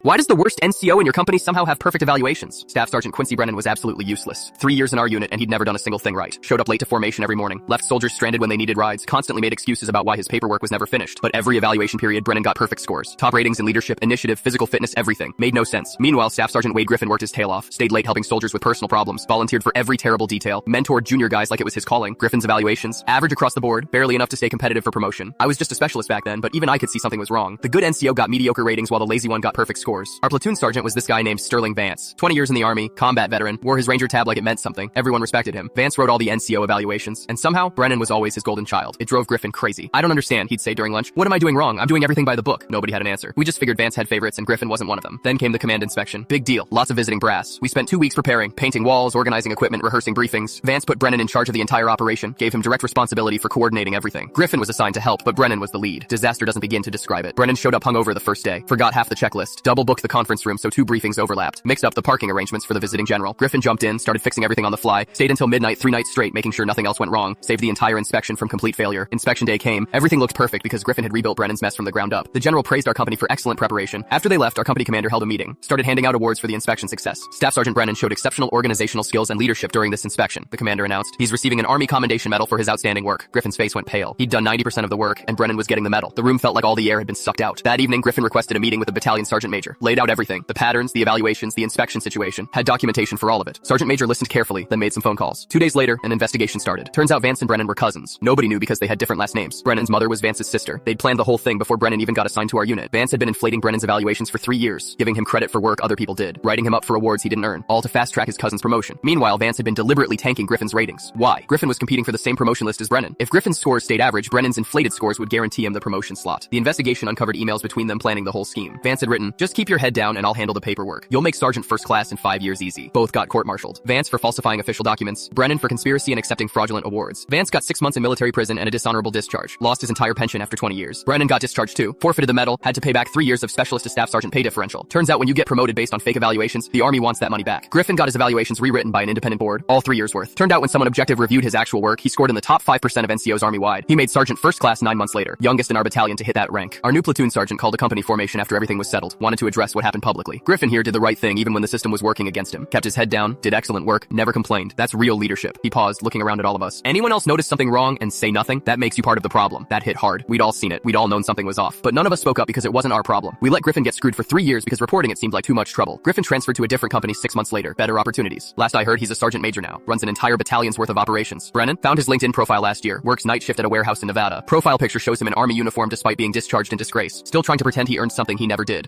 Why does the worst NCO in your company somehow have perfect evaluations? Staff Sergeant Quincy Brennan was absolutely useless. 3 years in our unit and he'd never done a single thing right. Showed up late to formation every morning, left soldiers stranded when they needed rides, constantly made excuses about why his paperwork was never finished. But every evaluation period, Brennan got perfect scores. Top ratings in leadership, initiative, physical fitness, everything. Made no sense. Meanwhile, Staff Sergeant Wade Griffin worked his tail off, stayed late helping soldiers with personal problems, volunteered for every terrible detail, mentored junior guys like it was his calling. Griffin's evaluations, average across the board, barely enough to stay competitive for promotion. I was just a specialist back then, but even I could see something was wrong. The good NCO got mediocre ratings while the lazy one got perfect scores. Our platoon sergeant was this guy named Sterling Vance. 20 years in the Army, combat veteran, wore his Ranger tab like it meant something. Everyone respected him. Vance wrote all the NCO evaluations, and somehow, Brennan was always his golden child. It drove Griffin crazy. I don't understand, he'd say during lunch. What am I doing wrong? I'm doing everything by the book. Nobody had an answer. We just figured Vance had favorites and Griffin wasn't one of them. Then came the command inspection. Big deal. Lots of visiting brass. We spent 2 weeks preparing, painting walls, organizing equipment, rehearsing briefings. Vance put Brennan in charge of the entire operation, gave him direct responsibility for coordinating everything. Griffin was assigned to help, but Brennan was the lead. Disaster doesn't begin to describe it. Brennan showed up hungover the first day, forgot half the checklist, double booked the conference room so 2 briefings overlapped, mixed up the parking arrangements for the visiting general. Griffin jumped in, started fixing everything on the fly, stayed until midnight 3 nights straight making sure nothing else went wrong, saved the entire inspection from complete failure. Inspection day came, everything looked perfect because Griffin had rebuilt Brennan's mess from the ground up. The general praised our company for excellent preparation. After they left, our company commander held a meeting, started handing out awards for the inspection success. Staff Sergeant Brennan showed exceptional organizational skills and leadership during this inspection. The commander announced, he's receiving an Army Commendation Medal for his outstanding work. Griffin's face went pale. He'd done 90% of the work, and Brennan was getting the medal. The room felt like all the air had been sucked out. That evening, Griffin requested a meeting with the battalion sergeant major, laid out everything, the patterns, the evaluations, the inspection situation, had documentation for all of it. Sergeant Major listened carefully, then made some phone calls. 2 days later, an investigation started. Turns out Vance and Brennan were cousins. Nobody knew because they had different last names. Brennan's mother was Vance's sister. They'd planned the whole thing before Brennan even got assigned to our unit. Vance had been inflating Brennan's evaluations for 3 years, giving him credit for work other people did, writing him up for awards he didn't earn, all to fast-track his cousin's promotion. Meanwhile, Vance had been deliberately tanking Griffin's ratings. Why? Griffin was competing for the same promotion list as Brennan. If Griffin's scores stayed average, Brennan's inflated scores would guarantee him the promotion slot. The investigation uncovered emails between them planning the whole scheme. Vance had written, just keep your head down and I'll handle the paperwork. You'll make sergeant first class in 5 years easy. Both got court-martialed. Vance for falsifying official documents, Brennan for conspiracy and accepting fraudulent awards. Vance got 6 months in military prison and a dishonorable discharge. Lost his entire pension after 20 years. Brennan got discharged too, forfeited the medal, had to pay back 3 years of specialist to staff sergeant pay differential. Turns out when you get promoted based on fake evaluations, the Army wants that money back. Griffin got his evaluations rewritten by an independent board, all 3 years worth. Turned out when someone objective reviewed his actual work, he scored in the top 5% of NCOs Army-wide. He made sergeant first class 9 months later, youngest in our battalion to hit that rank. Our new platoon sergeant called a company formation after everything was settled, wanted to address what happened publicly. Griffin here did the right thing even when the system was working against him. Kept his head down, did excellent work, never complained. That's real leadership. He paused, looking around at all of us. Anyone else notice something wrong and say nothing? That makes you part of the problem. That hit hard. We'd all seen it. We'd all known something was off. But none of us spoke up because it wasn't our problem. We let Griffin get screwed for 3 years because reporting it seemed like too much trouble. Griffin transferred to a different company 6 months later. Better opportunities. Last I heard, he's a sergeant major now. Runs an entire battalion's worth of operations. Brennan found his LinkedIn profile last year. Works night shift at a warehouse in Nevada. Profile picture shows him in Army uniform despite being discharged in disgrace. Still trying to pretend he earned something he never did.